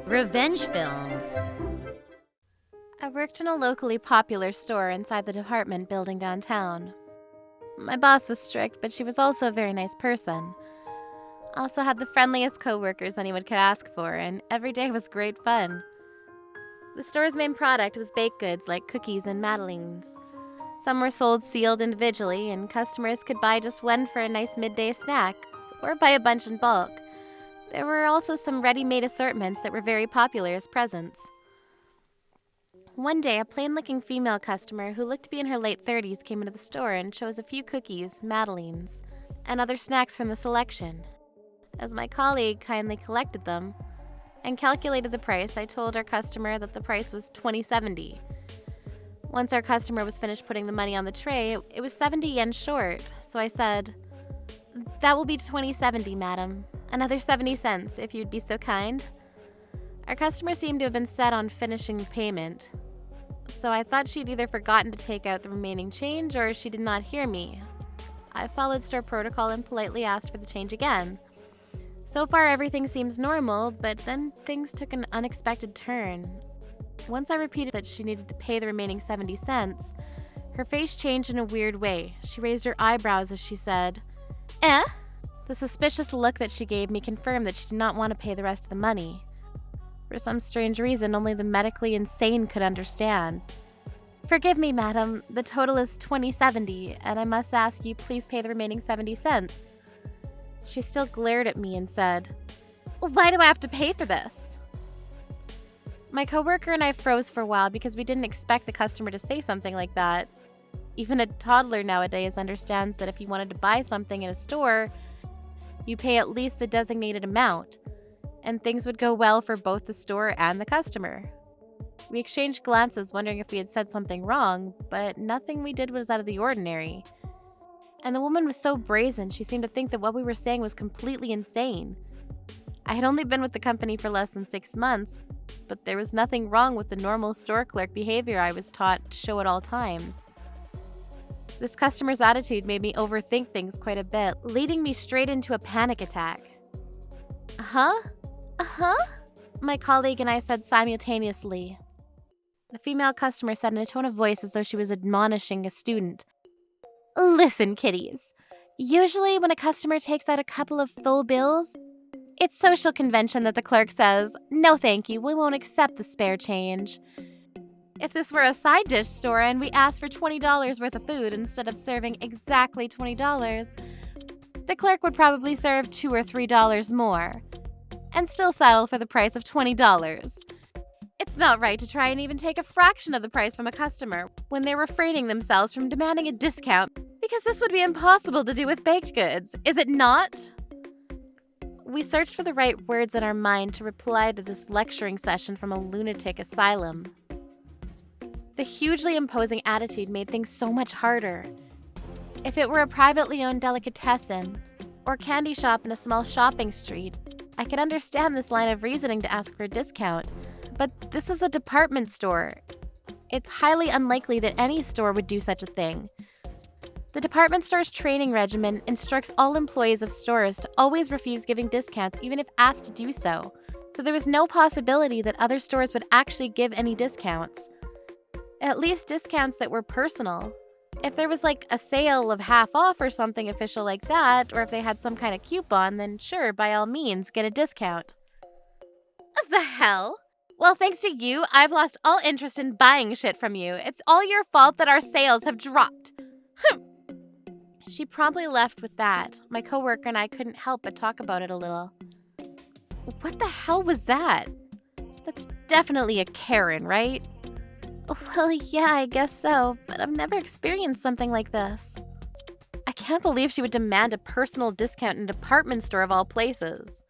Revenge films. I worked in a locally popular store inside the department building downtown. My boss was strict, but she was also a very nice person. I also had the friendliest coworkers anyone could ask for, and every day was great fun. The store's main product was baked goods like cookies and madeleines. Some were sold sealed individually, and customers could buy just one for a nice midday snack, or buy a bunch in bulk. There were also some ready-made assortments that were very popular as presents. One day, a plain-looking female customer who looked to be in her late 30s came into the store and chose a few cookies, madeleines, and other snacks from the selection. As my colleague kindly collected them and calculated the price, I told our customer that the price was $20.70. Once our customer was finished putting the money on the tray, it was 70 yen short, so I said, "That will be $20.70, madam. Another 70 cents, if you'd be so kind." Our customer seemed to have been set on finishing the payment, so I thought she'd either forgotten to take out the remaining change or she did not hear me. I followed store protocol and politely asked for the change again. So far, everything seems normal, but then things took an unexpected turn. Once I repeated that she needed to pay the remaining 70 cents, her face changed in a weird way. She raised her eyebrows as she said, "Eh?" The suspicious look that she gave me confirmed that she did not want to pay the rest of the money. For some strange reason, only the medically insane could understand. "Forgive me, madam. The total is $20.70, and I must ask you please pay the remaining 70 cents. She still glared at me and said, "Why do I have to pay for this?" My coworker and I froze for a while because we didn't expect the customer to say something like that. Even a toddler nowadays understands that if you wanted to buy something in a store, you pay at least the designated amount, and things would go well for both the store and the customer. We exchanged glances wondering if we had said something wrong, but nothing we did was out of the ordinary. And the woman was so brazen, she seemed to think that what we were saying was completely insane. I had only been with the company for less than 6 months, but there was nothing wrong with the normal store clerk behavior I was taught to show at all times. This customer's attitude made me overthink things quite a bit, leading me straight into a panic attack. "Huh? Uh-huh?" my colleague and I said simultaneously. The female customer said in a tone of voice as though she was admonishing a student, "Listen, kiddies. Usually when a customer takes out a couple of full bills, it's social convention that the clerk says, 'No thank you, we won't accept the spare change.' If this were a side dish store and we asked for $20 worth of food instead of serving exactly $20, the clerk would probably serve $2 or $3 more and still settle for the price of $20. It's not right to try and even take a fraction of the price from a customer when they're refraining themselves from demanding a discount, because this would be impossible to do with baked goods, is it not?" We searched for the right words in our mind to reply to this lecturing session from a lunatic asylum. The hugely imposing attitude made things so much harder. If it were a privately owned delicatessen or candy shop in a small shopping street, I could understand this line of reasoning to ask for a discount. But this is a department store. It's highly unlikely that any store would do such a thing. The department store's training regimen instructs all employees of stores to always refuse giving discounts even if asked to do so. So there was no possibility that other stores would actually give any discounts. At least discounts that were personal. If there was like a sale of half off or something official like that, or if they had some kind of coupon, then sure, by all means, get a discount. The hell? Well, thanks to you, I've lost all interest in buying shit from you. It's all your fault that our sales have dropped. She promptly left with that. My coworker and I couldn't help but talk about it a little. What the hell was that? That's definitely a Karen, right? Well, yeah, I guess so, but I've never experienced something like this. I can't believe she would demand a personal discount in a department store of all places.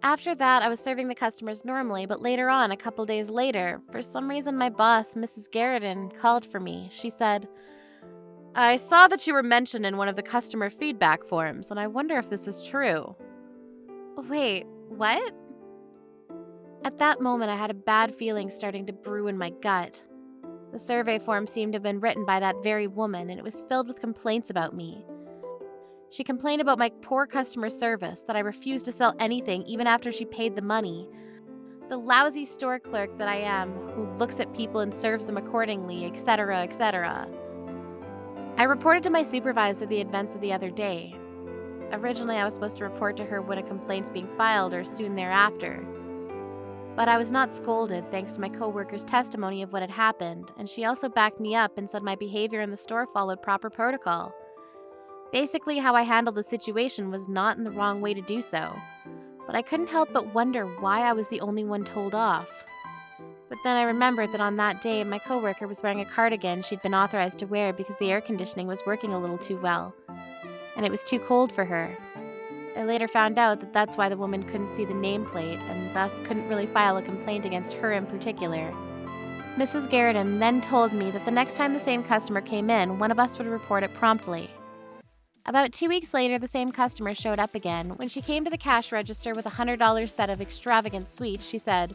After that, I was serving the customers normally, but later on, a couple days later, for some reason my boss, Mrs. Garrison, called for me. She said, "I saw that you were mentioned in one of the customer feedback forms, and I wonder if this is true." Wait, what? At that moment, I had a bad feeling starting to brew in my gut. The survey form seemed to have been written by that very woman, and it was filled with complaints about me. She complained about my poor customer service, that I refused to sell anything even after she paid the money. The lousy store clerk that I am, who looks at people and serves them accordingly, etc., etc. I reported to my supervisor the events of the other day. Originally, I was supposed to report to her when a complaint's being filed or soon thereafter. But I was not scolded thanks to my coworker's testimony of what had happened, and she also backed me up and said my behavior in the store followed proper protocol. Basically, how I handled the situation was not in the wrong way to do so, but I couldn't help but wonder why I was the only one told off. But then I remembered that on that day, my coworker was wearing a cardigan she'd been authorized to wear because the air conditioning was working a little too well, and it was too cold for her. I later found out that that's why the woman couldn't see the nameplate and thus couldn't really file a complaint against her in particular. Mrs. Garrison then told me that the next time the same customer came in, one of us would report it promptly. About 2 weeks later, the same customer showed up again. When she came to the cash register with a $100 set of extravagant sweets, she said,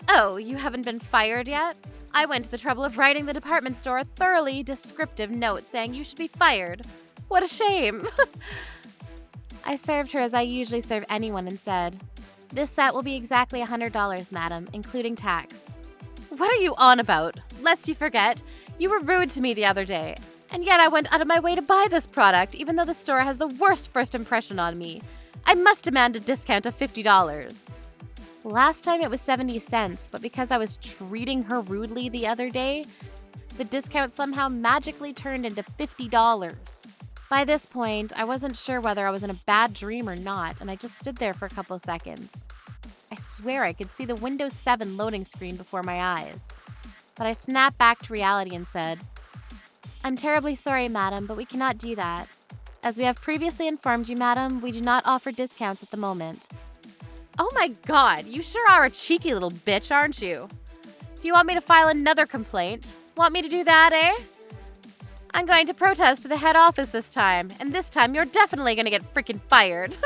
"Oh, you haven't been fired yet? I went to the trouble of writing the department store a thoroughly descriptive note saying you should be fired. What a shame." I served her as I usually serve anyone and said, "This set will be exactly $100, madam, including tax." "What are you on about? Lest you forget, you were rude to me the other day, and yet I went out of my way to buy this product, even though the store has the worst first impression on me. I must demand a discount of $50. Last time it was 70 cents, but because I was treating her rudely the other day, the discount somehow magically turned into $50. By this point, I wasn't sure whether I was in a bad dream or not, and I just stood there for a couple of seconds. I swear I could see the Windows 7 loading screen before my eyes. But I snapped back to reality and said, "I'm terribly sorry, madam, but we cannot do that. As we have previously informed you, madam, we do not offer discounts at the moment." "Oh my god, you sure are a cheeky little bitch, aren't you? Do you want me to file another complaint? Want me to do that, eh? I'm going to protest to the head office this time, and this time you're definitely going to get freaking fired."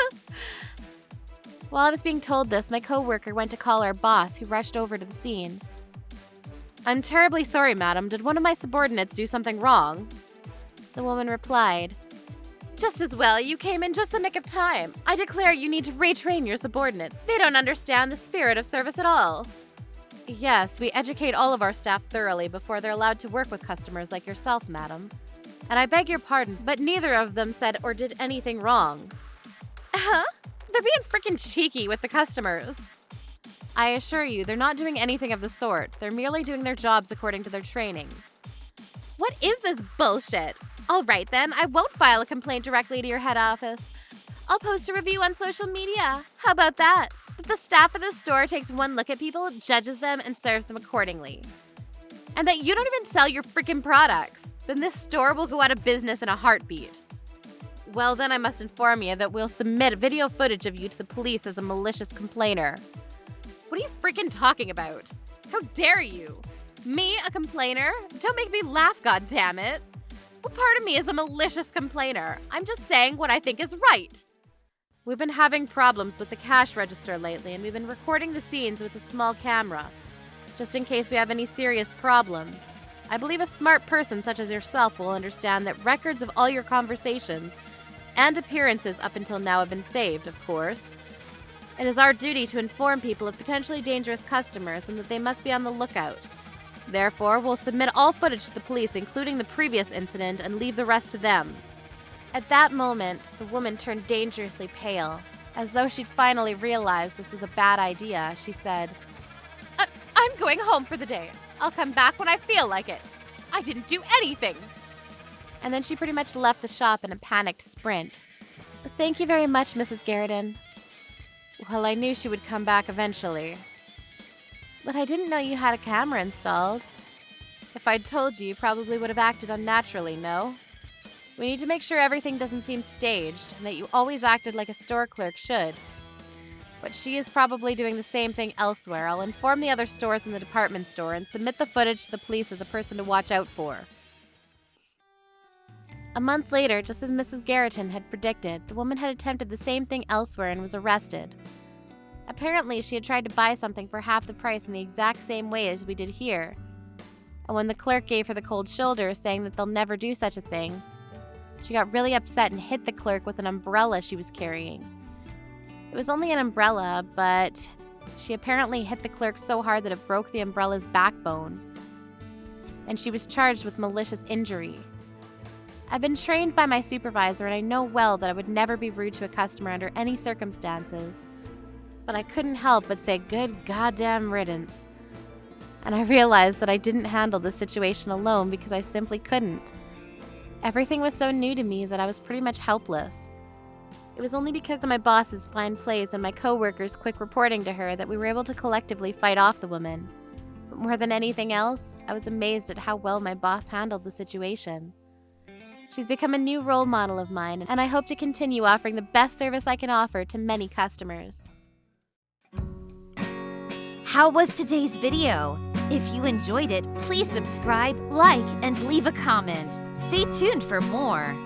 While I was being told this, my coworker went to call our boss, who rushed over to the scene. "I'm terribly sorry, madam. Did one of my subordinates do something wrong?" The woman replied, "Just as well. You came in just the nick of time. I declare you need to retrain your subordinates. They don't understand the spirit of service at all." "Yes, we educate all of our staff thoroughly before they're allowed to work with customers like yourself, madam. And I beg your pardon, but neither of them said or did anything wrong." "Huh? They're being freaking cheeky with the customers." "I assure you, they're not doing anything of the sort. They're merely doing their jobs according to their training." "What is this bullshit? All right then, I won't file a complaint directly to your head office. I'll post a review on social media. How about that? That the staff of the store takes one look at people, judges them, and serves them accordingly. And that you don't even sell your freaking products. Then this store will go out of business in a heartbeat." "Well, then I must inform you that we'll submit video footage of you to the police as a malicious complainer." "What are you freaking talking about? How dare you? Me, a complainer? Don't make me laugh, goddammit. What part of me is a malicious complainer? I'm just saying what I think is right." "We've been having problems with the cash register lately, and we've been recording the scenes with a small camera, just in case we have any serious problems. I believe a smart person such as yourself will understand that records of all your conversations and appearances up until now have been saved, of course. It is our duty to inform people of potentially dangerous customers and that they must be on the lookout. Therefore, we'll submit all footage to the police, including the previous incident, and leave the rest to them." At that moment, the woman turned dangerously pale. As though she'd finally realized this was a bad idea, she said, I'm going home for the day. I'll come back when I feel like it. I didn't do anything." And then she pretty much left the shop in a panicked sprint. "Thank you very much, Mrs. Garrison." "Well, I knew she would come back eventually." "But I didn't know you had a camera installed." "If I'd told you, you probably would have acted unnaturally, no? We need to make sure everything doesn't seem staged and that you always acted like a store clerk should. But she is probably doing the same thing elsewhere. I'll inform the other stores in the department store and submit the footage to the police as a person to watch out for." A month later, just as Mrs. Garrison had predicted, the woman had attempted the same thing elsewhere and was arrested. Apparently, she had tried to buy something for half the price in the exact same way as we did here. And when the clerk gave her the cold shoulder, saying that they'll never do such a thing, She got really upset and hit the clerk with an umbrella she was carrying. It was only an umbrella, but she apparently hit the clerk so hard that it broke the umbrella's backbone, and she was charged with malicious injury. I've been trained by my supervisor, and I know well that I would never be rude to a customer under any circumstances, but I couldn't help but say good goddamn riddance. And I realized that I didn't handle the situation alone because I simply couldn't. Everything was so new to me that I was pretty much helpless. It was only because of my boss's fine plays and my coworkers' quick reporting to her that we were able to collectively fight off the woman. But more than anything else, I was amazed at how well my boss handled the situation. She's become a new role model of mine, and I hope to continue offering the best service I can offer to many customers. How was today's video? If you enjoyed it, please subscribe, like, and leave a comment. Stay tuned for more.